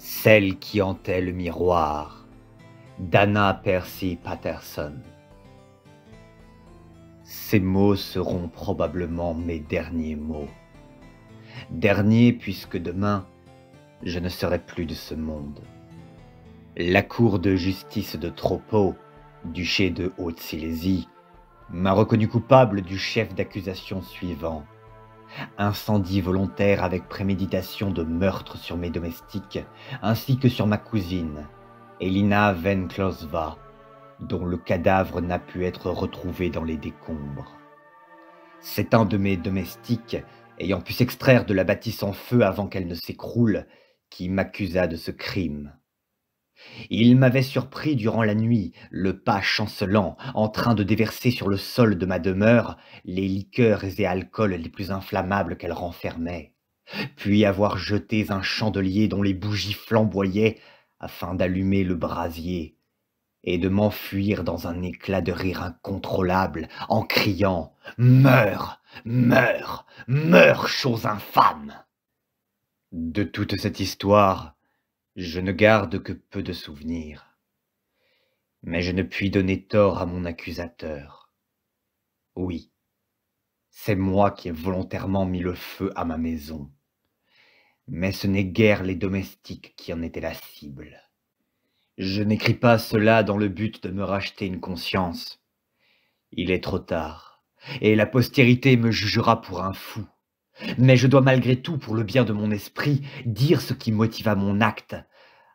Celle qui hantait le miroir, d'Anna Percy Patterson. Ces mots seront probablement mes derniers mots. Derniers puisque demain, je ne serai plus de ce monde. La cour de justice de Troppau, duché de Haute-Silésie, m'a reconnu coupable du chef d'accusation suivant. Incendie volontaire avec préméditation de meurtre sur mes domestiques, ainsi que sur ma cousine, Elina Venclosva, dont le cadavre n'a pu être retrouvé dans les décombres. C'est un de mes domestiques, ayant pu s'extraire de la bâtisse en feu avant qu'elle ne s'écroule, qui m'accusa de ce crime. Il m'avait surpris durant la nuit, le pas chancelant, en train de déverser sur le sol de ma demeure les liqueurs et alcools les plus inflammables qu'elle renfermait, puis avoir jeté un chandelier dont les bougies flamboyaient afin d'allumer le brasier, et de m'enfuir dans un éclat de rire incontrôlable en criant « Meurs, meurs, meurs, chose infâme !» De toute cette histoire, je ne garde que peu de souvenirs. Mais je ne puis donner tort à mon accusateur. Oui, c'est moi qui ai volontairement mis le feu à ma maison. Mais ce n'est guère les domestiques qui en étaient la cible. Je n'écris pas cela dans le but de me racheter une conscience. Il est trop tard, et la postérité me jugera pour un fou. Mais je dois malgré tout, pour le bien de mon esprit, dire ce qui motiva mon acte,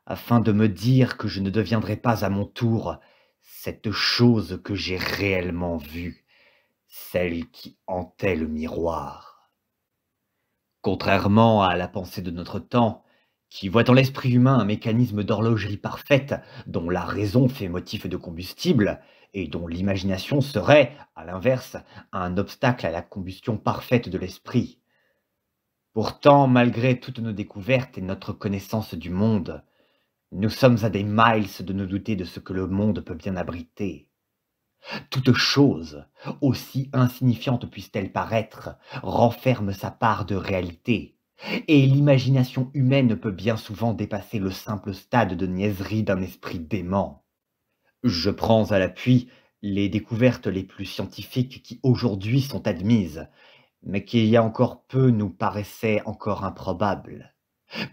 afin de me dire que je ne deviendrai pas à mon tour cette chose que j'ai réellement vue, celle qui hantait le miroir. Contrairement à la pensée de notre temps, qui voit en l'esprit humain un mécanisme d'horlogerie parfaite dont la raison fait motif de combustible et dont l'imagination serait, à l'inverse, un obstacle à la combustion parfaite de l'esprit. Pourtant, malgré toutes nos découvertes et notre connaissance du monde, nous sommes à des miles de nous douter de ce que le monde peut bien abriter. Toute chose, aussi insignifiante puisse-t-elle paraître, renferme sa part de réalité, et l'imagination humaine peut bien souvent dépasser le simple stade de niaiserie d'un esprit dément. Je prends à l'appui les découvertes les plus scientifiques qui aujourd'hui sont admises, mais qui il y a encore peu nous paraissaient encore improbables.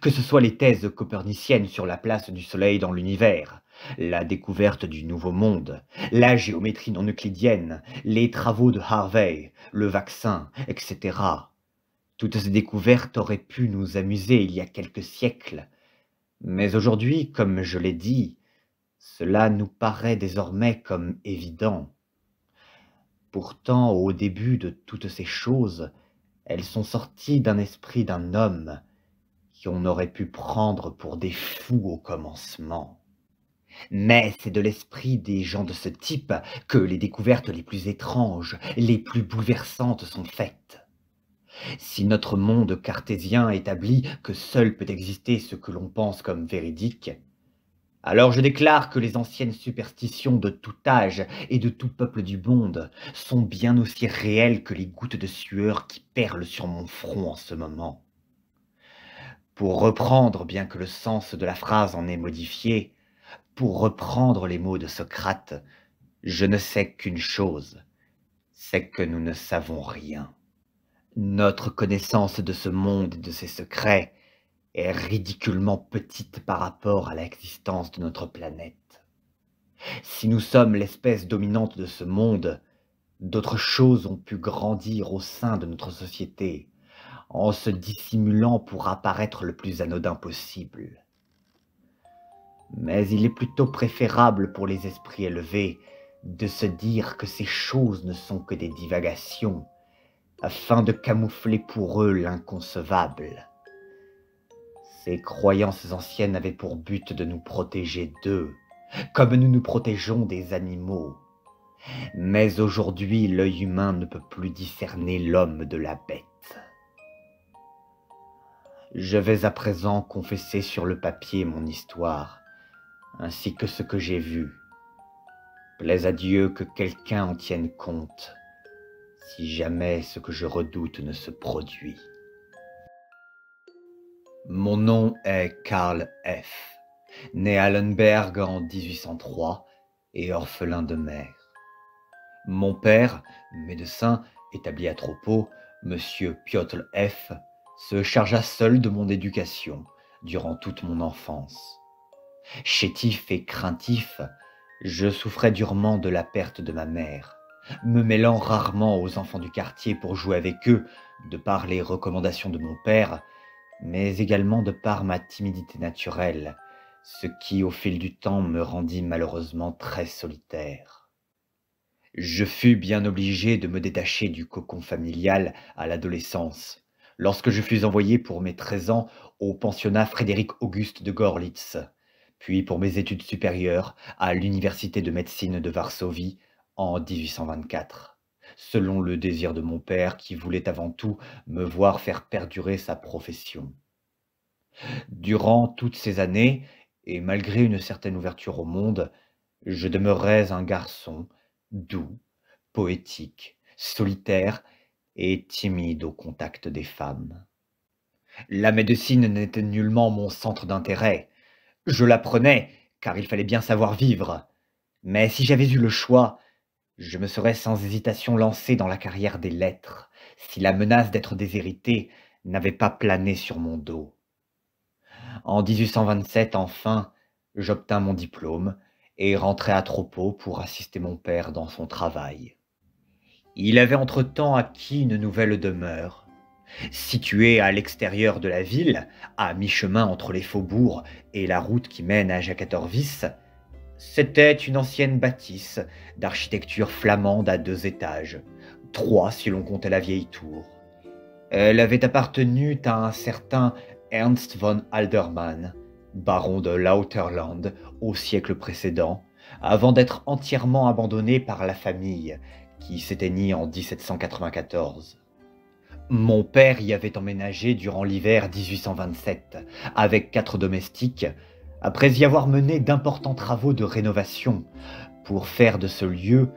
Que ce soit les thèses coperniciennes sur la place du Soleil dans l'univers, la découverte du Nouveau Monde, la géométrie non euclidienne, les travaux de Harvey, le vaccin, etc. Toutes ces découvertes auraient pu nous amuser il y a quelques siècles, mais aujourd'hui, comme je l'ai dit, cela nous paraît désormais comme évident. Pourtant, au début de toutes ces choses, elles sont sorties d'un esprit d'un homme qu'on aurait pu prendre pour des fous au commencement. Mais c'est de l'esprit des gens de ce type que les découvertes les plus étranges, les plus bouleversantes sont faites. Si notre monde cartésien établit que seul peut exister ce que l'on pense comme véridique, alors je déclare que les anciennes superstitions de tout âge et de tout peuple du monde sont bien aussi réelles que les gouttes de sueur qui perlent sur mon front en ce moment. Pour reprendre, bien que le sens de la phrase en ait modifié, pour reprendre les mots de Socrate, je ne sais qu'une chose, c'est que nous ne savons rien. Notre connaissance de ce monde et de ses secrets est ridiculement petite par rapport à l'existence de notre planète. Si nous sommes l'espèce dominante de ce monde, d'autres choses ont pu grandir au sein de notre société, en se dissimulant pour apparaître le plus anodin possible. Mais il est plutôt préférable pour les esprits élevés de se dire que ces choses ne sont que des divagations, afin de camoufler pour eux l'inconcevable. Ces croyances anciennes avaient pour but de nous protéger d'eux, comme nous nous protégeons des animaux. Mais aujourd'hui, l'œil humain ne peut plus discerner l'homme de la bête. Je vais à présent confesser sur le papier mon histoire, ainsi que ce que j'ai vu. Plaise à Dieu que quelqu'un en tienne compte, si jamais ce que je redoute ne se produit. Mon nom est Karl F., né à Lönneberg en 1803 et orphelin de mère. Mon père, médecin établi à Tropo, Monsieur Piotr F., se chargea seul de mon éducation durant toute mon enfance. Chétif et craintif, je souffrais durement de la perte de ma mère, me mêlant rarement aux enfants du quartier pour jouer avec eux, de par les recommandations de mon père, mais également de par ma timidité naturelle, ce qui, au fil du temps, me rendit malheureusement très solitaire. Je fus bien obligé de me détacher du cocon familial à l'adolescence, lorsque je fus envoyé pour mes 13 ans au pensionnat Frédéric-Auguste de Gorlitz, puis pour mes études supérieures à l'université de médecine de Varsovie en 1824, selon le désir de mon père qui voulait avant tout me voir faire perdurer sa profession. Durant toutes ces années, et malgré une certaine ouverture au monde, je demeurais un garçon doux, poétique, solitaire et timide au contact des femmes. La médecine n'était nullement mon centre d'intérêt. Je l'apprenais, car il fallait bien savoir vivre. Mais si j'avais eu le choix, je me serais sans hésitation lancé dans la carrière des lettres, si la menace d'être déshérité n'avait pas plané sur mon dos. En 1827, enfin, j'obtins mon diplôme et rentrai à Tropo pour assister mon père dans son travail. Il avait entre-temps acquis une nouvelle demeure. Située à l'extérieur de la ville, à mi-chemin entre les faubourgs et la route qui mène à Jakatorvis, c'était une ancienne bâtisse d'architecture flamande à 2 étages, 3 si l'on comptait la vieille tour. Elle avait appartenu à un certain Ernst von Alderman, baron de Lauterland au siècle précédent, avant d'être entièrement abandonnée par la famille qui s'éteignit en 1794. Mon père y avait emménagé durant l'hiver 1827 avec 4 domestiques, après y avoir mené d'importants travaux de rénovation pour faire de ce lieu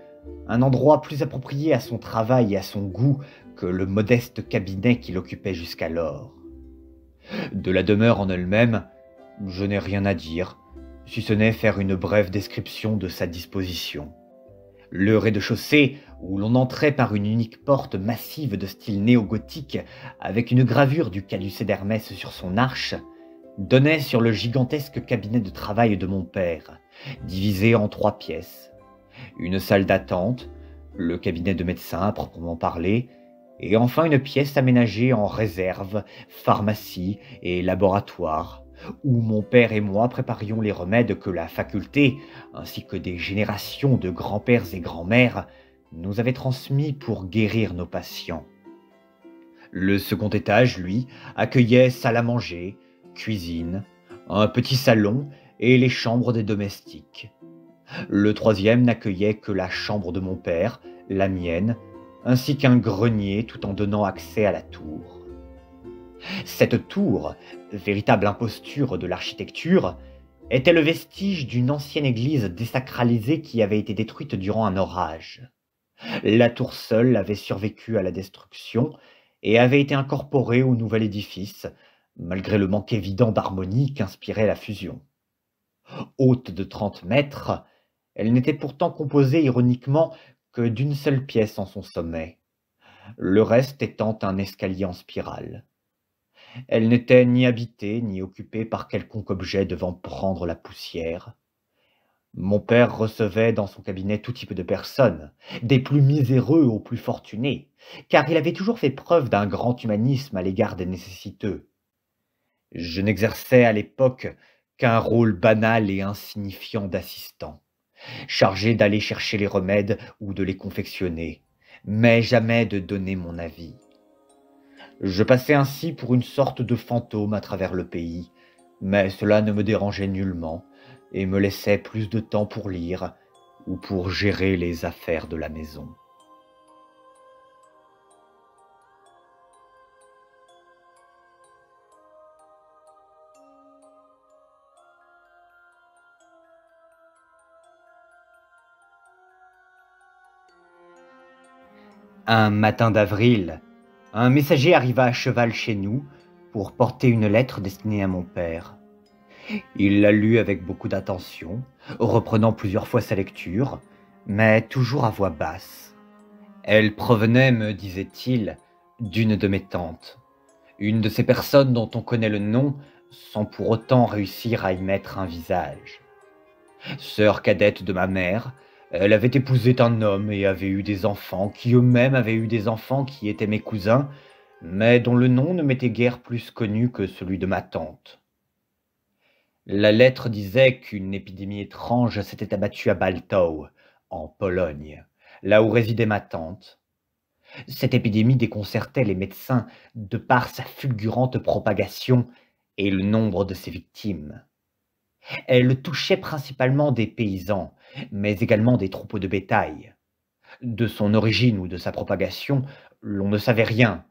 un endroit plus approprié à son travail et à son goût que le modeste cabinet qu'il occupait jusqu'alors. De la demeure en elle-même, je n'ai rien à dire, si ce n'est faire une brève description de sa disposition. Le rez-de-chaussée, où l'on entrait par une unique porte massive de style néo-gothique, avec une gravure du calucet d'Hermès sur son arche, donnait sur le gigantesque cabinet de travail de mon père, divisé en 3 pièces. Une salle d'attente, le cabinet de médecin à proprement parler, et enfin une pièce aménagée en réserve, pharmacie et laboratoire, où mon père et moi préparions les remèdes que la faculté, ainsi que des générations de grands-pères et grands-mères, nous avaient transmis pour guérir nos patients. Le second étage, lui, accueillait salle à manger, cuisine, un petit salon et les chambres des domestiques. Le troisième n'accueillait que la chambre de mon père, la mienne, ainsi qu'un grenier tout en donnant accès à la tour. Cette tour, véritable imposture de l'architecture, était le vestige d'une ancienne église désacralisée qui avait été détruite durant un orage. La tour seule avait survécu à la destruction et avait été incorporée au nouvel édifice, malgré le manque évident d'harmonie qu'inspirait la fusion. Haute de 30 mètres, elle n'était pourtant composée ironiquement que d'une seule pièce en son sommet, le reste étant un escalier en spirale. Elle n'était ni habitée ni occupée par quelconque objet devant prendre la poussière. Mon père recevait dans son cabinet tout type de personnes, des plus miséreux aux plus fortunés, car il avait toujours fait preuve d'un grand humanisme à l'égard des nécessiteux. Je n'exerçais à l'époque qu'un rôle banal et insignifiant d'assistant, chargé d'aller chercher les remèdes ou de les confectionner, mais jamais de donner mon avis. Je passais ainsi pour une sorte de fantôme à travers le pays, mais cela ne me dérangeait nullement et me laissait plus de temps pour lire ou pour gérer les affaires de la maison. Un matin d'avril, un messager arriva à cheval chez nous pour porter une lettre destinée à mon père. Il la lut avec beaucoup d'attention, reprenant plusieurs fois sa lecture, mais toujours à voix basse. Elle provenait, me disait-il, d'une de mes tantes, une de ces personnes dont on connaît le nom sans pour autant réussir à y mettre un visage. Sœur cadette de ma mère, elle avait épousé un homme et avait eu des enfants qui eux-mêmes avaient eu des enfants qui étaient mes cousins, mais dont le nom ne m'était guère plus connu que celui de ma tante. La lettre disait qu'une épidémie étrange s'était abattue à Baltau, en Pologne, là où résidait ma tante. Cette épidémie déconcertait les médecins de par sa fulgurante propagation et le nombre de ses victimes. Elle touchait principalement des paysans, mais également des troupeaux de bétail. De son origine ou de sa propagation, l'on ne savait rien.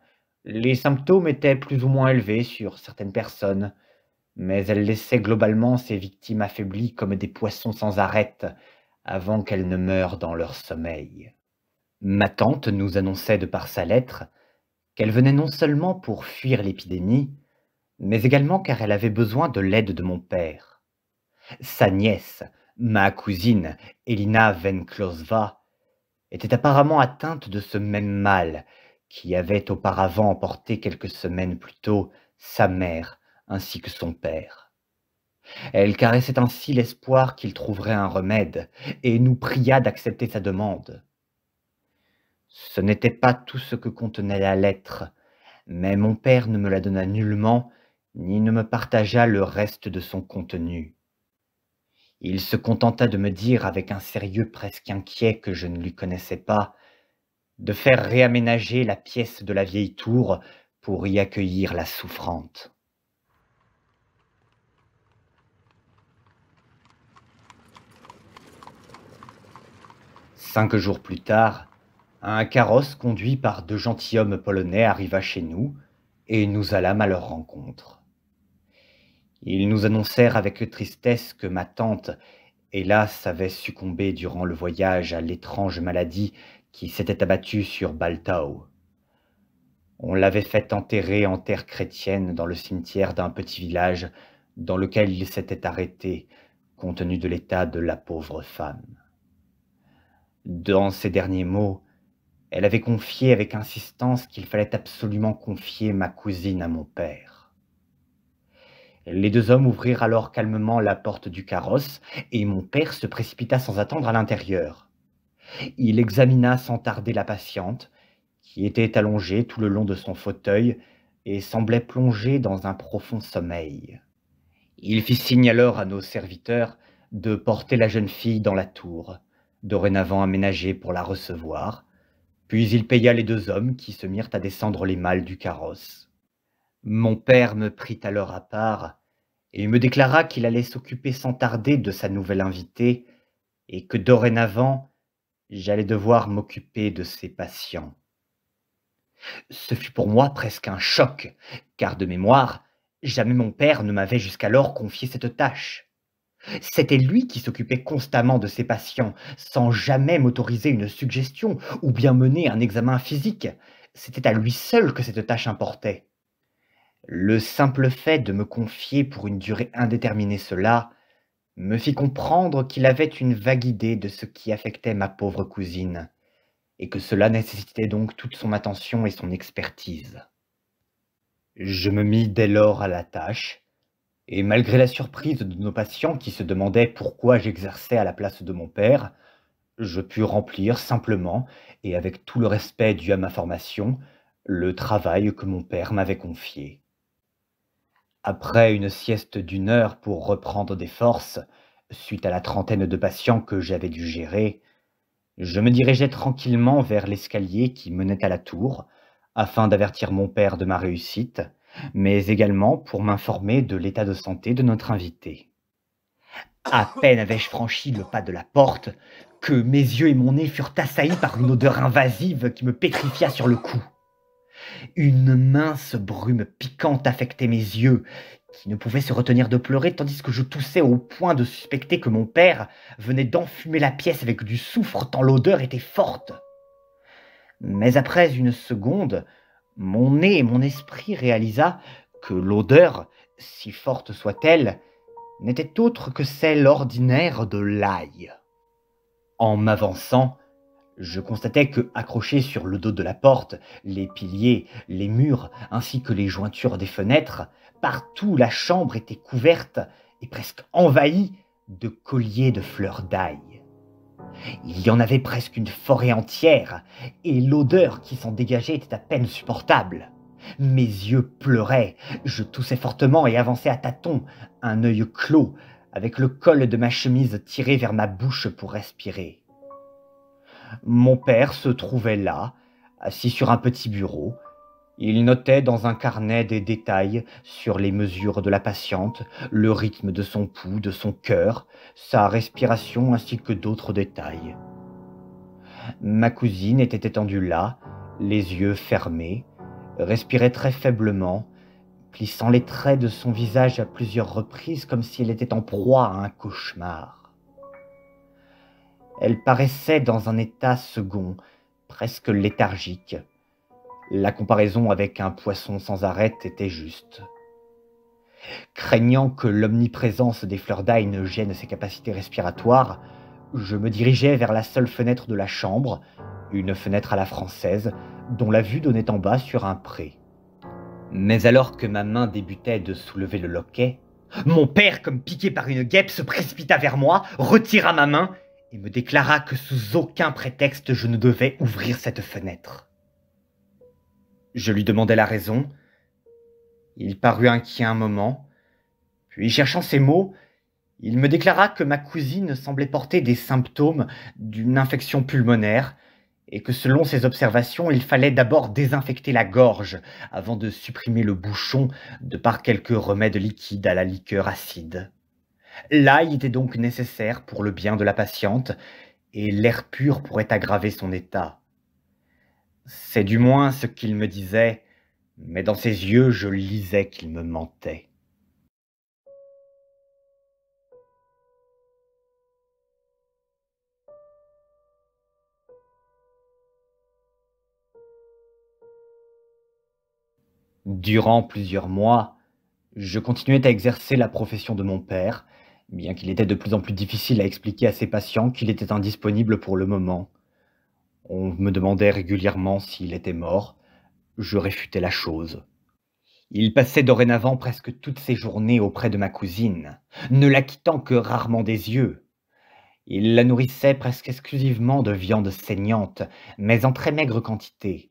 Les symptômes étaient plus ou moins élevés sur certaines personnes, mais elle laissait globalement ses victimes affaiblies comme des poissons sans arête, avant qu'elles ne meurent dans leur sommeil. Ma tante nous annonçait de par sa lettre qu'elle venait non seulement pour fuir l'épidémie, mais également car elle avait besoin de l'aide de mon père. Sa nièce, ma cousine, Elina Venclosva, était apparemment atteinte de ce même mal qui avait auparavant emporté quelques semaines plus tôt sa mère ainsi que son père. Elle caressait ainsi l'espoir qu'il trouverait un remède et nous pria d'accepter sa demande. Ce n'était pas tout ce que contenait la lettre, mais mon père ne me la donna nullement, ni ne me partagea le reste de son contenu. Il se contenta de me dire avec un sérieux presque inquiet que je ne lui connaissais pas, de faire réaménager la pièce de la vieille tour pour y accueillir la souffrante. Cinq jours plus tard, un carrosse conduit par deux gentilshommes polonais arriva chez nous, et nous allâmes à leur rencontre. Ils nous annoncèrent avec tristesse que ma tante, hélas, avait succombé durant le voyage à l'étrange maladie qui s'était abattue sur Baltau. On l'avait fait enterrer en terre chrétienne dans le cimetière d'un petit village dans lequel il s'était arrêté, compte tenu de l'état de la pauvre femme. Dans ces derniers mots, elle avait confié avec insistance qu'il fallait absolument confier ma cousine à mon père. Les deux hommes ouvrirent alors calmement la porte du carrosse, et mon père se précipita sans attendre à l'intérieur. Il examina sans tarder la patiente, qui était allongée tout le long de son fauteuil et semblait plongée dans un profond sommeil. Il fit signe alors à nos serviteurs de porter la jeune fille dans la tour, dorénavant aménagée pour la recevoir, puis il paya les deux hommes qui se mirent à descendre les malles du carrosse. Mon père me prit alors à part et me déclara qu'il allait s'occuper sans tarder de sa nouvelle invitée et que dorénavant, j'allais devoir m'occuper de ses patients. Ce fut pour moi presque un choc, car de mémoire, jamais mon père ne m'avait jusqu'alors confié cette tâche. C'était lui qui s'occupait constamment de ses patients, sans jamais m'autoriser une suggestion ou bien mener un examen physique. C'était à lui seul que cette tâche importait. Le simple fait de me confier pour une durée indéterminée cela me fit comprendre qu'il avait une vague idée de ce qui affectait ma pauvre cousine, et que cela nécessitait donc toute son attention et son expertise. Je me mis dès lors à la tâche, et malgré la surprise de nos patients qui se demandaient pourquoi j'exerçais à la place de mon père, je pus remplir simplement, et avec tout le respect dû à ma formation, le travail que mon père m'avait confié. Après une sieste d'une heure pour reprendre des forces, suite à la trentaine de patients que j'avais dû gérer, je me dirigeai tranquillement vers l'escalier qui menait à la tour, afin d'avertir mon père de ma réussite, mais également pour m'informer de l'état de santé de notre invité. À peine avais-je franchi le pas de la porte que mes yeux et mon nez furent assaillis par une odeur invasive qui me pétrifia sur le cou. Une mince brume piquante affectait mes yeux, qui ne pouvaient se retenir de pleurer tandis que je toussais au point de suspecter que mon père venait d'enfumer la pièce avec du soufre tant l'odeur était forte. Mais après une seconde, mon nez et mon esprit réalisa que l'odeur, si forte soit-elle, n'était autre que celle ordinaire de l'ail. En m'avançant, je constatais que, accrochés sur le dos de la porte, les piliers, les murs, ainsi que les jointures des fenêtres, partout la chambre était couverte et presque envahie de colliers de fleurs d'ail. Il y en avait presque une forêt entière, et l'odeur qui s'en dégageait était à peine supportable. Mes yeux pleuraient, je toussais fortement et avançais à tâtons, un œil clos, avec le col de ma chemise tiré vers ma bouche pour respirer. Mon père se trouvait là, assis sur un petit bureau. Il notait dans un carnet des détails sur les mesures de la patiente, le rythme de son pouls, de son cœur, sa respiration ainsi que d'autres détails. Ma cousine était étendue là, les yeux fermés, respirait très faiblement, plissant les traits de son visage à plusieurs reprises comme si elle était en proie à un cauchemar. Elle paraissait dans un état second, presque léthargique. La comparaison avec un poisson sans arrêt était juste. Craignant que l'omniprésence des fleurs d'ail ne gêne ses capacités respiratoires, je me dirigeais vers la seule fenêtre de la chambre, une fenêtre à la française, dont la vue donnait en bas sur un pré. Mais alors que ma main débutait de soulever le loquet, mon père, comme piqué par une guêpe, se précipita vers moi, retira ma main et me déclara que sous aucun prétexte je ne devais ouvrir cette fenêtre. Je lui demandai la raison. Il parut inquiet un moment, puis cherchant ses mots, il me déclara que ma cousine semblait porter des symptômes d'une infection pulmonaire et que selon ses observations, il fallait d'abord désinfecter la gorge avant de supprimer le bouchon de par quelques remèdes liquides à la liqueur acide. L'ail était donc nécessaire pour le bien de la patiente et l'air pur pourrait aggraver son état. C'est du moins ce qu'il me disait, mais dans ses yeux, je lisais qu'il me mentait. Durant plusieurs mois, je continuais à exercer la profession de mon père, bien qu'il était de plus en plus difficile à expliquer à ses patients qu'il était indisponible pour le moment. On me demandait régulièrement s'il était mort. Je réfutais la chose. Il passait dorénavant presque toutes ses journées auprès de ma cousine, ne la quittant que rarement des yeux. Il la nourrissait presque exclusivement de viande saignante, mais en très maigre quantité,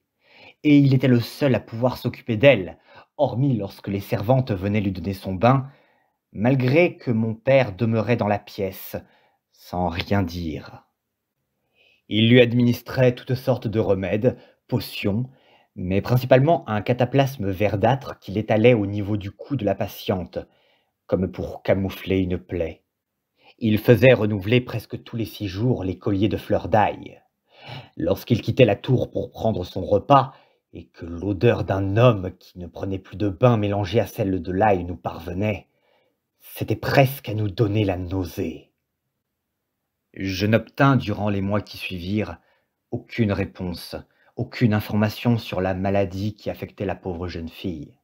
et il était le seul à pouvoir s'occuper d'elle, hormis lorsque les servantes venaient lui donner son bain, malgré que mon père demeurait dans la pièce, sans rien dire. Il lui administrait toutes sortes de remèdes, potions, mais principalement un cataplasme verdâtre qu'il étalait au niveau du cou de la patiente, comme pour camoufler une plaie. Il faisait renouveler presque tous les 6 jours les colliers de fleurs d'ail. Lorsqu'il quittait la tour pour prendre son repas, et que l'odeur d'un homme qui ne prenait plus de bain mélangé à celle de l'ail nous parvenait, c'était presque à nous donner la nausée. Je n'obtins, durant les mois qui suivirent, aucune réponse, aucune information sur la maladie qui affectait la pauvre jeune fille,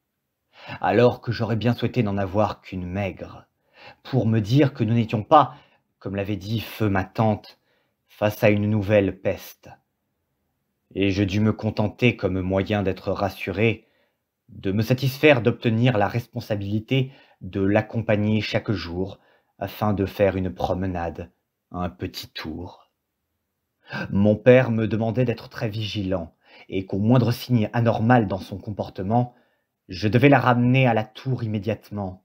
alors que j'aurais bien souhaité n'en avoir qu'une maigre, pour me dire que nous n'étions pas, comme l'avait dit feu ma tante, face à une nouvelle peste. Et je dus me contenter, comme moyen d'être rassuré, de me satisfaire d'obtenir la responsabilité de l'accompagner chaque jour afin de faire une promenade, un petit tour. Mon père me demandait d'être très vigilant et qu'au moindre signe anormal dans son comportement, je devais la ramener à la tour immédiatement,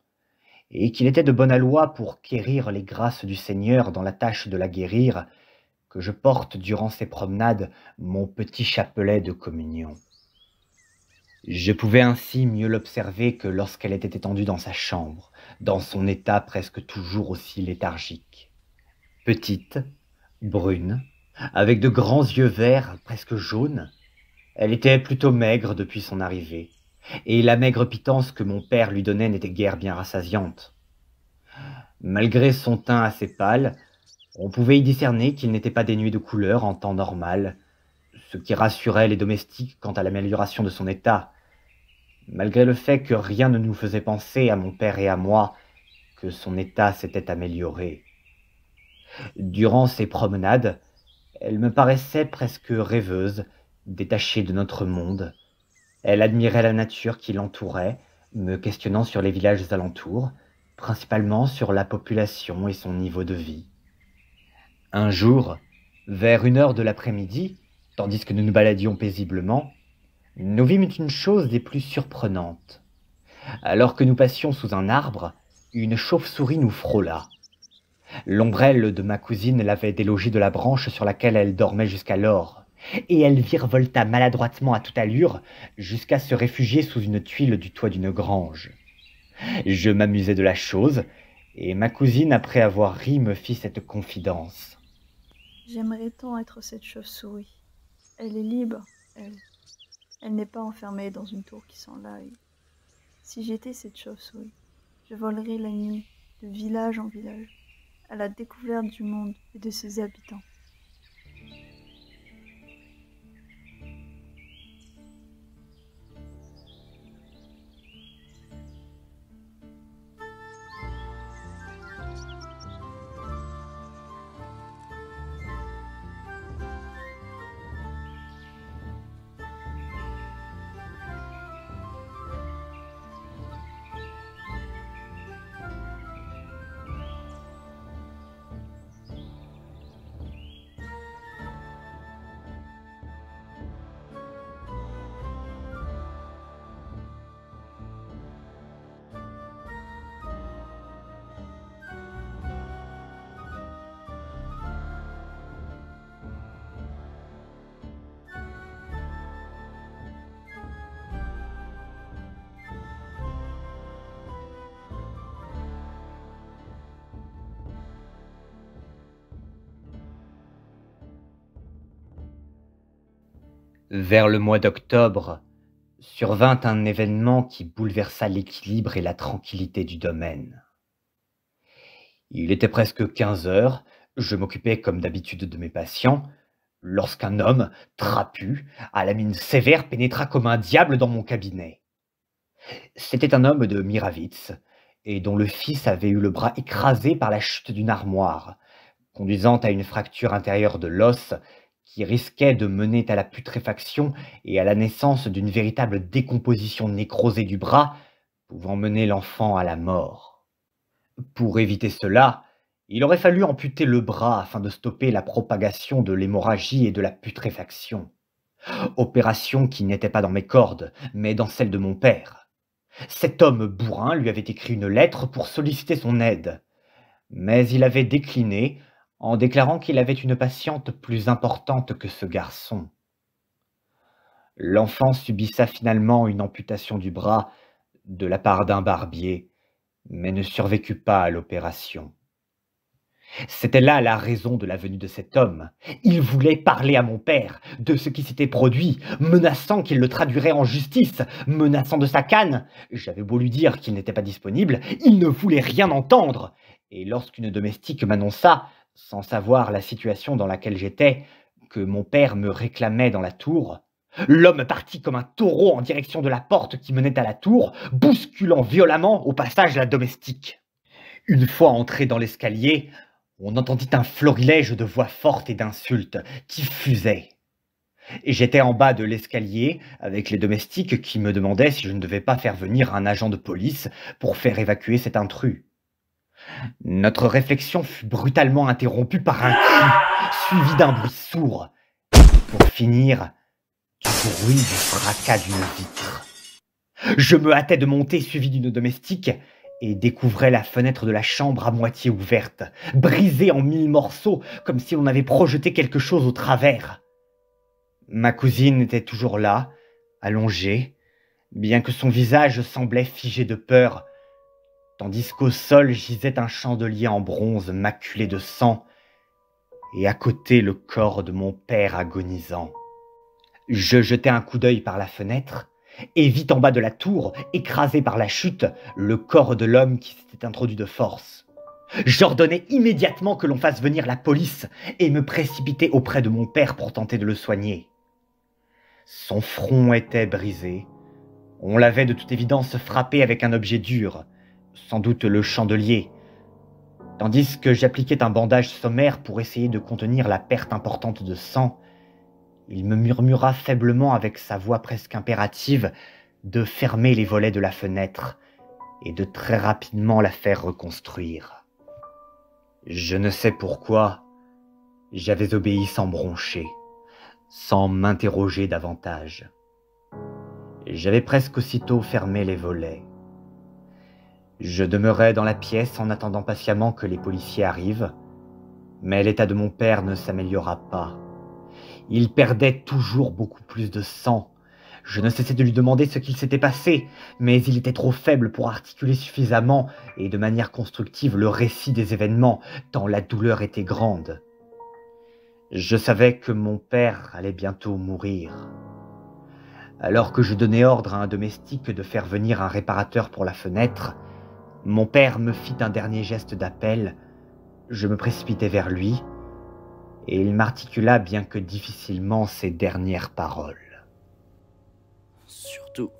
et qu'il était de bonne aloi pour quérir les grâces du Seigneur dans la tâche de la guérir, que je porte durant ces promenades mon petit chapelet de communion. Je pouvais ainsi mieux l'observer que lorsqu'elle était étendue dans sa chambre, dans son état presque toujours aussi léthargique. Petite, brune, avec de grands yeux verts presque jaunes, elle était plutôt maigre depuis son arrivée, et la maigre pitance que mon père lui donnait n'était guère bien rassasiante. Malgré son teint assez pâle, on pouvait y discerner qu'il n'était pas dénué de couleur en temps normal, ce qui rassurait les domestiques quant à l'amélioration de son état. malgré le fait que rien ne nous faisait penser à mon père et à moi que son état s'était amélioré. Durant ces promenades, elle me paraissait presque rêveuse, détachée de notre monde. Elle admirait la nature qui l'entourait, me questionnant sur les villages alentours, principalement sur la population et son niveau de vie. Un jour, vers 1 heure de l'après-midi, tandis que nous nous baladions paisiblement, nous vîmes une chose des plus surprenantes. Alors que nous passions sous un arbre, une chauve-souris nous frôla. L'ombrelle de ma cousine l'avait délogée de la branche sur laquelle elle dormait jusqu'alors, et elle virevolta maladroitement à toute allure jusqu'à se réfugier sous une tuile du toit d'une grange. Je m'amusai de la chose, et ma cousine, après avoir ri, me fit cette confidence. J'aimerais tant être cette chauve-souris. Elle est libre, elle. Elle n'est pas enfermée dans une tour qui sent l'ail. Si j'étais cette chauve-souris, je volerais la nuit, de village en village, à la découverte du monde et de ses habitants. Vers le mois d'octobre, survint un événement qui bouleversa l'équilibre et la tranquillité du domaine. Il était presque 15 heures, je m'occupais comme d'habitude de mes patients, lorsqu'un homme, trapu, à la mine sévère, pénétra comme un diable dans mon cabinet. C'était un homme de Miravitz, et dont le fils avait eu le bras écrasé par la chute d'une armoire, conduisant à une fracture intérieure de l'os qui risquait de mener à la putréfaction et à la naissance d'une véritable décomposition nécrosée du bras, pouvant mener l'enfant à la mort. Pour éviter cela, il aurait fallu amputer le bras afin de stopper la propagation de l'hémorragie et de la putréfaction. Opération qui n'était pas dans mes cordes, mais dans celle de mon père. Cet homme bourrin lui avait écrit une lettre pour solliciter son aide, mais il avait décliné en déclarant qu'il avait une patiente plus importante que ce garçon. L'enfant subissa finalement une amputation du bras de la part d'un barbier, mais ne survécut pas à l'opération. C'était là la raison de la venue de cet homme. Il voulait parler à mon père de ce qui s'était produit, menaçant qu'il le traduirait en justice, menaçant de sa canne. J'avais beau lui dire qu'il n'était pas disponible, il ne voulait rien entendre. Et lorsqu'une domestique m'annonça, sans savoir la situation dans laquelle j'étais, que mon père me réclamait dans la tour, l'homme partit comme un taureau en direction de la porte qui menait à la tour, bousculant violemment au passage la domestique. Une fois entré dans l'escalier, on entendit un florilège de voix fortes et d'insultes qui fusaient. J'étais en bas de l'escalier avec les domestiques qui me demandaient si je ne devais pas faire venir un agent de police pour faire évacuer cet intrus. Notre réflexion fut brutalement interrompue par un cri, suivi d'un bruit sourd, pour finir du bruit du fracas d'une vitre. Je me hâtais de monter suivi d'une domestique et découvrais la fenêtre de la chambre à moitié ouverte, brisée en 1000 morceaux, comme si l'on avait projeté quelque chose au travers. Ma cousine était toujours là, allongée, bien que son visage semblait figé de peur, tandis qu'au sol gisait un chandelier en bronze maculé de sang, et à côté le corps de mon père agonisant. Je jetai un coup d'œil par la fenêtre, et vit en bas de la tour, écrasé par la chute, le corps de l'homme qui s'était introduit de force. J'ordonnai immédiatement que l'on fasse venir la police, et me précipitai auprès de mon père pour tenter de le soigner. Son front était brisé, On l'avait de toute évidence frappé avec un objet dur, sans doute le chandelier, tandis que j'appliquais un bandage sommaire pour essayer de contenir la perte importante de sang. Il me murmura faiblement avec sa voix presque impérative de fermer les volets de la fenêtre et de très rapidement la faire reconstruire. Je ne sais pourquoi, j'avais obéi sans broncher, sans m'interroger davantage. J'avais presque aussitôt fermé les volets. Je demeurai dans la pièce en attendant patiemment que les policiers arrivent, mais l'état de mon père ne s'améliora pas. Il perdait toujours beaucoup plus de sang. Je ne cessais de lui demander ce qu'il s'était passé, mais il était trop faible pour articuler suffisamment et de manière constructive le récit des événements, tant la douleur était grande. Je savais que mon père allait bientôt mourir. Alors que je donnais ordre à un domestique de faire venir un réparateur pour la fenêtre, mon père me fit un dernier geste d'appel. Je me précipitai vers lui, et il m'articula bien que difficilement ces dernières paroles. Surtout,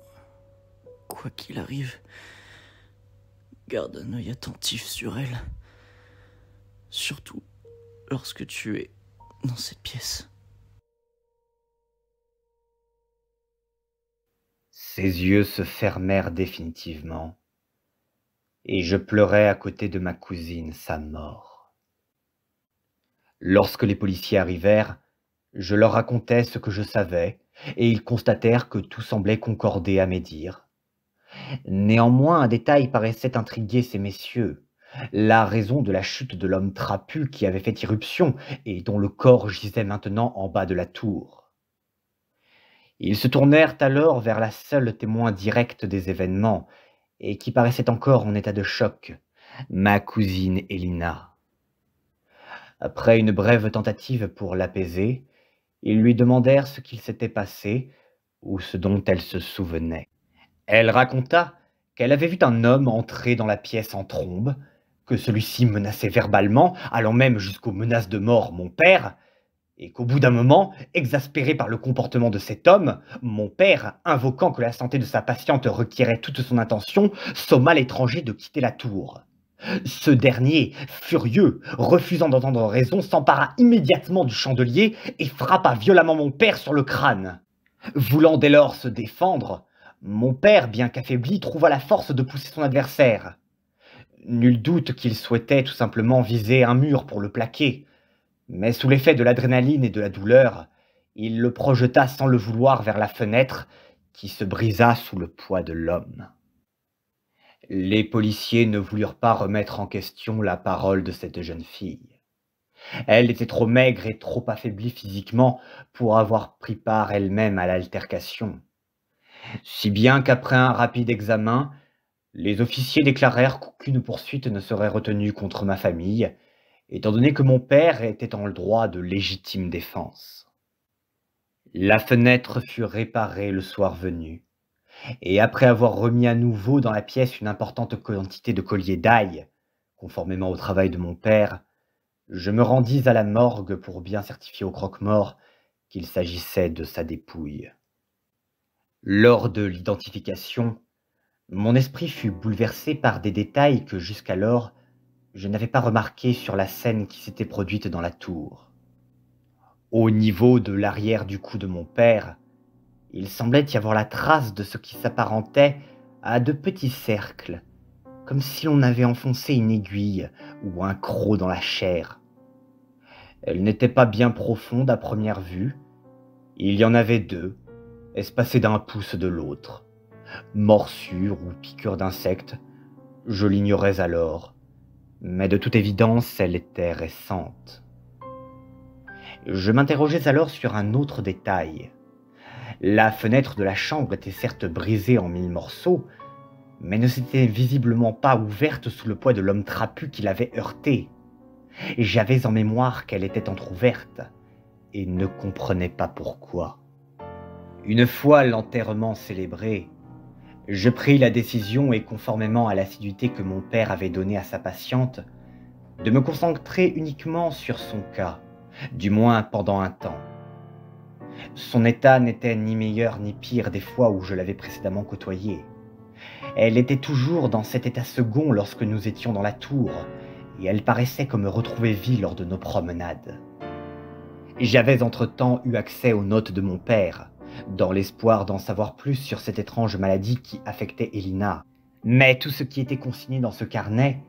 quoi qu'il arrive, garde un œil attentif sur elle. Surtout lorsque tu es dans cette pièce. Ses yeux se fermèrent définitivement, et je pleurais à côté de ma cousine sa mort. Lorsque les policiers arrivèrent, je leur racontai ce que je savais, et ils constatèrent que tout semblait concorder à mes dires. Néanmoins, un détail paraissait intriguer ces messieurs, la raison de la chute de l'homme trapu qui avait fait irruption et dont le corps gisait maintenant en bas de la tour. Ils se tournèrent alors vers la seule témoin directe des événements, et qui paraissait encore en état de choc, ma cousine Elina. Après une brève tentative pour l'apaiser, ils lui demandèrent ce qu'il s'était passé ou ce dont elle se souvenait. Elle raconta qu'elle avait vu un homme entrer dans la pièce en trombe, que celui-ci menaçait verbalement, allant même jusqu'aux menaces de mort mon père, et qu'au bout d'un moment, exaspéré par le comportement de cet homme, mon père, invoquant que la santé de sa patiente requérait toute son attention, somma l'étranger de quitter la tour. Ce dernier, furieux, refusant d'entendre raison, s'empara immédiatement du chandelier et frappa violemment mon père sur le crâne. Voulant dès lors se défendre, mon père, bien qu'affaibli, trouva la force de pousser son adversaire. Nul doute qu'il souhaitait tout simplement viser un mur pour le plaquer, mais sous l'effet de l'adrénaline et de la douleur, il le projeta sans le vouloir vers la fenêtre, qui se brisa sous le poids de l'homme. Les policiers ne voulurent pas remettre en question la parole de cette jeune fille. Elle était trop maigre et trop affaiblie physiquement pour avoir pris part elle-même à l'altercation. Si bien qu'après un rapide examen, les officiers déclarèrent qu'aucune poursuite ne serait retenue contre ma famille, étant donné que mon père était en droit de légitime défense. La fenêtre fut réparée le soir venu, et après avoir remis à nouveau dans la pièce une importante quantité de colliers d'ail, conformément au travail de mon père, je me rendis à la morgue pour bien certifier au croque-mort qu'il s'agissait de sa dépouille. Lors de l'identification, mon esprit fut bouleversé par des détails que jusqu'alors je n'avais pas remarqués sur la scène qui s'était produite dans la tour. Au niveau de l'arrière du cou de mon père, il semblait y avoir la trace de ce qui s'apparentait à de petits cercles, comme si l'on avait enfoncé une aiguille ou un croc dans la chair. Elle n'était pas bien profonde à première vue. Il y en avait deux, espacés d'un pouce de l'autre. Morsure ou piqûre d'insectes, je l'ignorais alors, mais de toute évidence, elle était récente. Je m'interrogeais alors sur un autre détail. La fenêtre de la chambre était certes brisée en 1000 morceaux, mais ne s'était visiblement pas ouverte sous le poids de l'homme trapu qui l'avait heurtée. J'avais en mémoire qu'elle était entr'ouverte, et ne comprenais pas pourquoi. Une fois l'enterrement célébré, je pris la décision, et conformément à l'assiduité que mon père avait donnée à sa patiente, de me concentrer uniquement sur son cas, du moins pendant un temps. Son état n'était ni meilleur ni pire des fois où je l'avais précédemment côtoyée. Elle était toujours dans cet état second lorsque nous étions dans la tour, et elle paraissait comme retrouver vie lors de nos promenades. J'avais entre-temps eu accès aux notes de mon père, dans l'espoir d'en savoir plus sur cette étrange maladie qui affectait Elina. Mais tout ce qui était consigné dans ce carnet,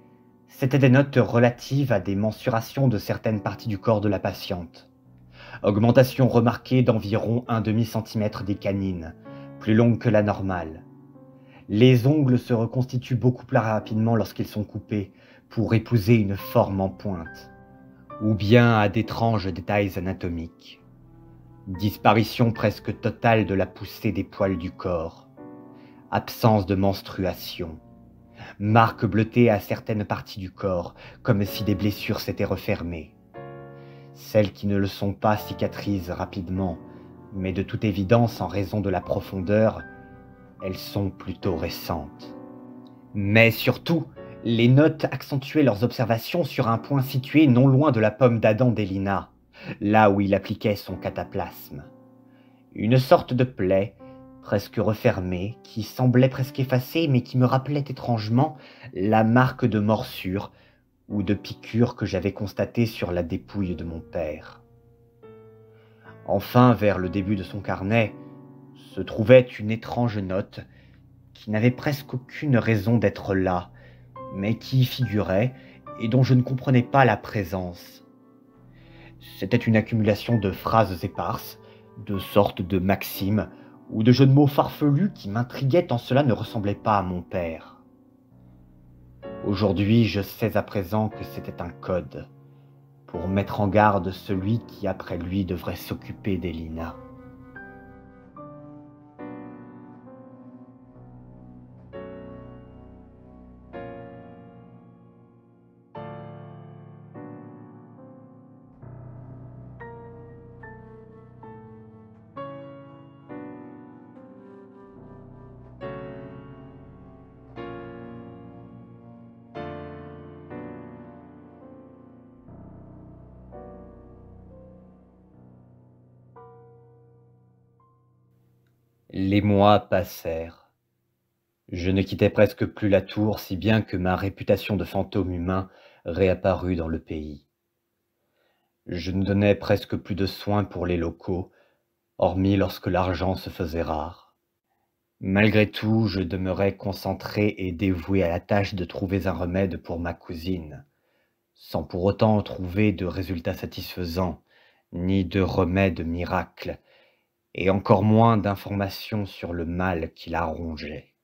c'était des notes relatives à des mensurations de certaines parties du corps de la patiente. Augmentation remarquée d'environ 1/2 centimètre des canines, plus longue que la normale. Les ongles se reconstituent beaucoup plus rapidement lorsqu'ils sont coupés, pour épouser une forme en pointe, ou bien à d'étranges détails anatomiques. Disparition presque totale de la poussée des poils du corps. Absence de menstruation. Marques bleutées à certaines parties du corps, comme si des blessures s'étaient refermées. Celles qui ne le sont pas cicatrisent rapidement, mais de toute évidence, en raison de la profondeur, elles sont plutôt récentes. Mais surtout, les notes accentuaient leurs observations sur un point situé non loin de la pomme d'Adam d'Elina, là où il appliquait son cataplasme. Une sorte de plaie, presque refermée, qui semblait presque effacée, mais qui me rappelait étrangement la marque de morsure ou de piqûre que j'avais constatée sur la dépouille de mon père. Enfin, vers le début de son carnet, se trouvait une étrange note qui n'avait presque aucune raison d'être là, mais qui y figurait et dont je ne comprenais pas la présence. C'était une accumulation de phrases éparses, de sortes de maximes ou de jeux de mots farfelus qui m'intriguaient tant cela ne ressemblait pas à mon père. Aujourd'hui, je sais à présent que c'était un code pour mettre en garde celui qui après lui devrait s'occuper d'Elina. Les mois passèrent. Je ne quittais presque plus la tour, si bien que ma réputation de fantôme humain réapparut dans le pays. Je ne donnais presque plus de soins pour les locaux, hormis lorsque l'argent se faisait rare. Malgré tout, je demeurais concentré et dévoué à la tâche de trouver un remède pour ma cousine, sans pour autant trouver de résultats satisfaisants, ni de remède miracle, et encore moins d'informations sur le mal qui la rongeait.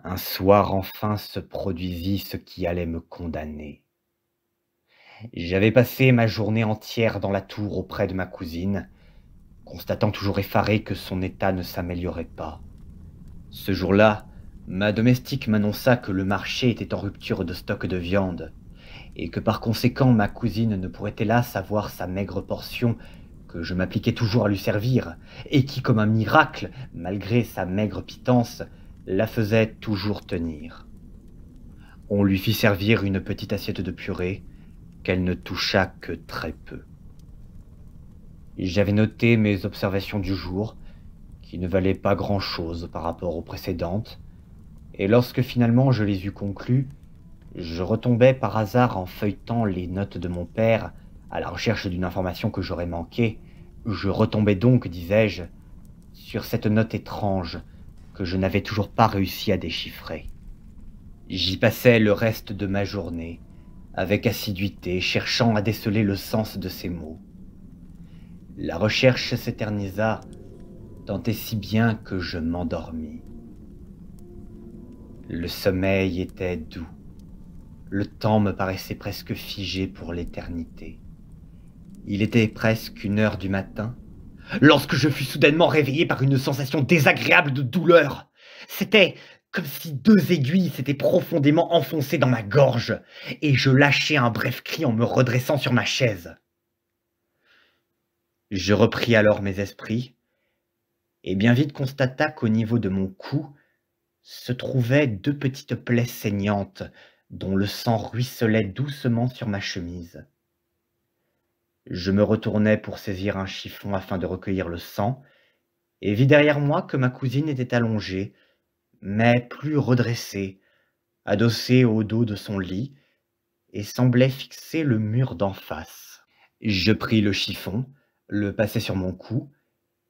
Un soir enfin se produisit ce qui allait me condamner. J'avais passé ma journée entière dans la tour auprès de ma cousine, constatant toujours effaré que son état ne s'améliorait pas. Ce jour-là, ma domestique m'annonça que le marché était en rupture de stock de viande, et que par conséquent ma cousine ne pourrait hélas avoir sa maigre portion que je m'appliquais toujours à lui servir, et qui, comme un miracle, malgré sa maigre pitance, la faisait toujours tenir. On lui fit servir une petite assiette de purée, qu'elle ne toucha que très peu. J'avais noté mes observations du jour, qui ne valaient pas grand-chose par rapport aux précédentes, et lorsque finalement je les eus conclues, je retombais par hasard en feuilletant les notes de mon père, à la recherche d'une information que j'aurais manquée. Je retombais donc, disais-je, sur cette note étrange que je n'avais toujours pas réussi à déchiffrer. J'y passais le reste de ma journée, avec assiduité, cherchant à déceler le sens de ces mots. La recherche s'éternisa, tant et si bien que je m'endormis. Le sommeil était doux. Le temps me paraissait presque figé pour l'éternité. Il était presque 1 heure du matin, lorsque je fus soudainement réveillé par une sensation désagréable de douleur. C'était comme si 2 aiguilles s'étaient profondément enfoncées dans ma gorge, et je lâchai un bref cri en me redressant sur ma chaise. Je repris alors mes esprits, et bien vite constata qu'au niveau de mon cou se trouvaient 2 petites plaies saignantes, dont le sang ruisselait doucement sur ma chemise. Je me retournai pour saisir un chiffon afin de recueillir le sang, et vis derrière moi que ma cousine était allongée, mais plus redressée, adossée au dos de son lit, et semblait fixer le mur d'en face. Je pris le chiffon, le passai sur mon cou,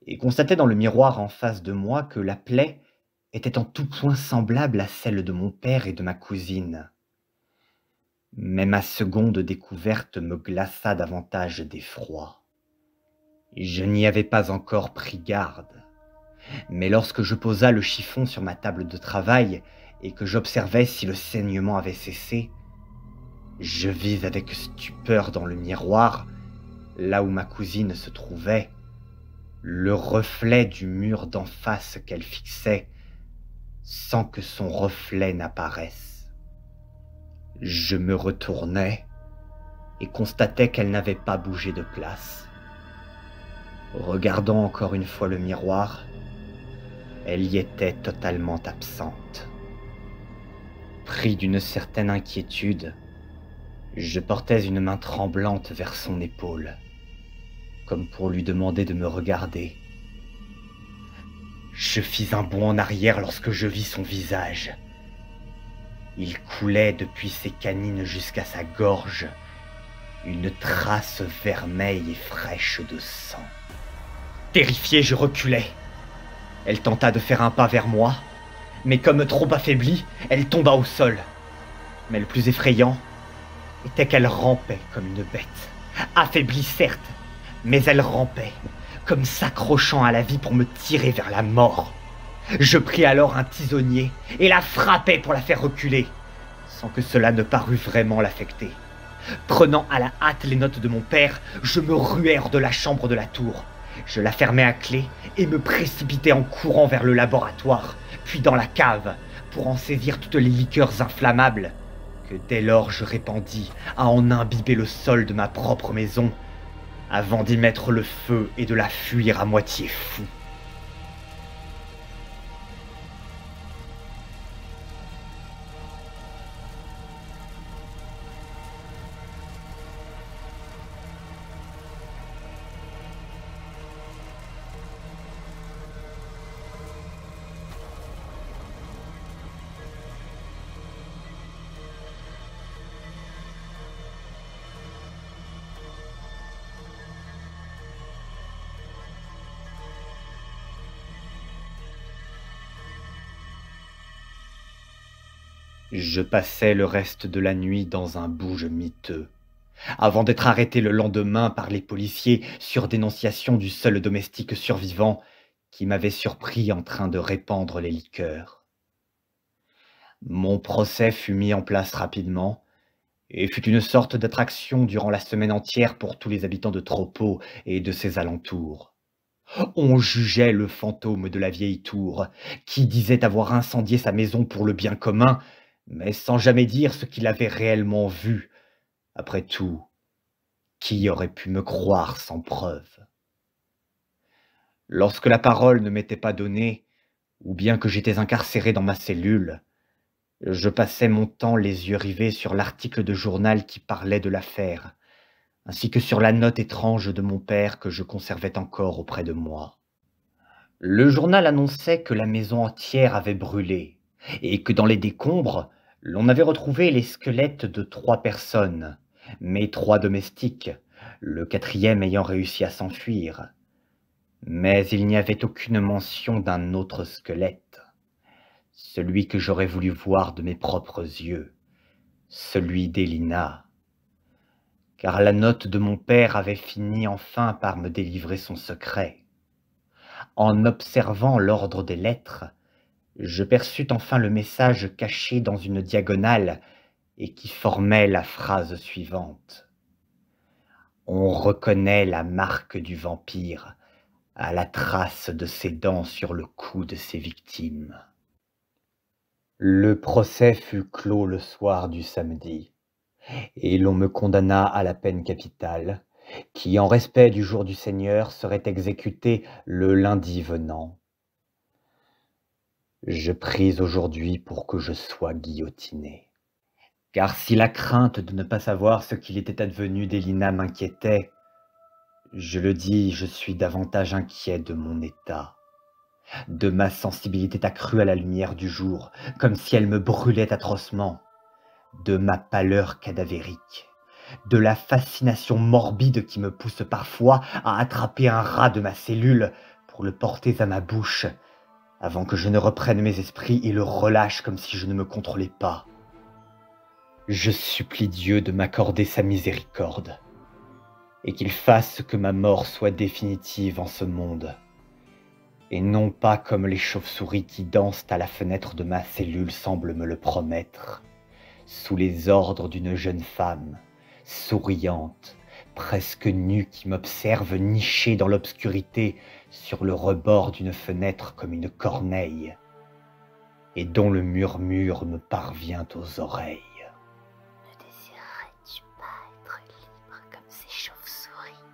et constatai dans le miroir en face de moi que la plaie était en tout point semblable à celle de mon père et de ma cousine. Mais ma seconde découverte me glaça davantage d'effroi. Je n'y avais pas encore pris garde, mais lorsque je posa le chiffon sur ma table de travail et que j'observais si le saignement avait cessé, je vis avec stupeur dans le miroir, là où ma cousine se trouvait, le reflet du mur d'en face qu'elle fixait, sans que son reflet n'apparaisse. Je me retournai et constatai qu'elle n'avait pas bougé de place. Regardant encore une fois le miroir, elle y était totalement absente. Pris d'une certaine inquiétude, je portais une main tremblante vers son épaule, comme pour lui demander de me regarder. Je fis un bond en arrière lorsque je vis son visage. Il coulait depuis ses canines jusqu'à sa gorge une trace vermeille et fraîche de sang. Terrifié, je reculai. Elle tenta de faire un pas vers moi, mais comme trop affaiblie, elle tomba au sol. Mais le plus effrayant était qu'elle rampait comme une bête. Affaiblie certes, mais elle rampait, comme s'accrochant à la vie pour me tirer vers la mort. Je pris alors un tisonnier et la frappai pour la faire reculer, sans que cela ne parût vraiment l'affecter. Prenant à la hâte les notes de mon père, je me ruai hors de la chambre de la tour. Je la fermai à clé et me précipitai en courant vers le laboratoire, puis dans la cave, pour en saisir toutes les liqueurs inflammables, que dès lors je répandis à en imbiber le sol de ma propre maison, avant d'y mettre le feu et de la fuir à moitié fou. Je passai le reste de la nuit dans un bouge miteux, avant d'être arrêté le lendemain par les policiers sur dénonciation du seul domestique survivant qui m'avait surpris en train de répandre les liqueurs. Mon procès fut mis en place rapidement et fut une sorte d'attraction durant la semaine entière pour tous les habitants de Tropos et de ses alentours. On jugeait le fantôme de la vieille tour, qui disait avoir incendié sa maison pour le bien commun, mais sans jamais dire ce qu'il avait réellement vu. Après tout, qui aurait pu me croire sans preuve? Lorsque la parole ne m'était pas donnée, ou bien que j'étais incarcéré dans ma cellule, je passais mon temps les yeux rivés sur l'article de journal qui parlait de l'affaire, ainsi que sur la note étrange de mon père que je conservais encore auprès de moi. Le journal annonçait que la maison entière avait brûlé, et que dans les décombres, l'on avait retrouvé les squelettes de 3 personnes, mes 3 domestiques, le 4e ayant réussi à s'enfuir. Mais il n'y avait aucune mention d'un autre squelette, celui que j'aurais voulu voir de mes propres yeux, celui d'Elina. Car la note de mon père avait fini enfin par me délivrer son secret. En observant l'ordre des lettres, je perçus enfin le message caché dans une diagonale et qui formait la phrase suivante. On reconnaît la marque du vampire à la trace de ses dents sur le cou de ses victimes. Le procès fut clos le soir du samedi, et l'on me condamna à la peine capitale, qui, en respect du jour du Seigneur, serait exécutée le lundi venant. Je prie aujourd'hui pour que je sois guillotiné. Car si la crainte de ne pas savoir ce qu'il était advenu d'Elina m'inquiétait, Je le dis, je suis davantage inquiet de mon état, de ma sensibilité accrue à la lumière du jour, comme si elle me brûlait atrocement, de ma pâleur cadavérique, de la fascination morbide qui me pousse parfois à attraper un rat de ma cellule pour le porter à ma bouche, avant que je ne reprenne mes esprits et le relâche comme si je ne me contrôlais pas. Je supplie Dieu de m'accorder sa miséricorde, et qu'il fasse que ma mort soit définitive en ce monde, et non pas comme les chauves-souris qui dansent à la fenêtre de ma cellule semblent me le promettre, sous les ordres d'une jeune femme, souriante, presque nue, qui m'observe nichée dans l'obscurité sur le rebord d'une fenêtre comme une corneille, et dont le murmure me parvient aux oreilles. Ne désirerais-tu pas être libre comme ces chauves-souris?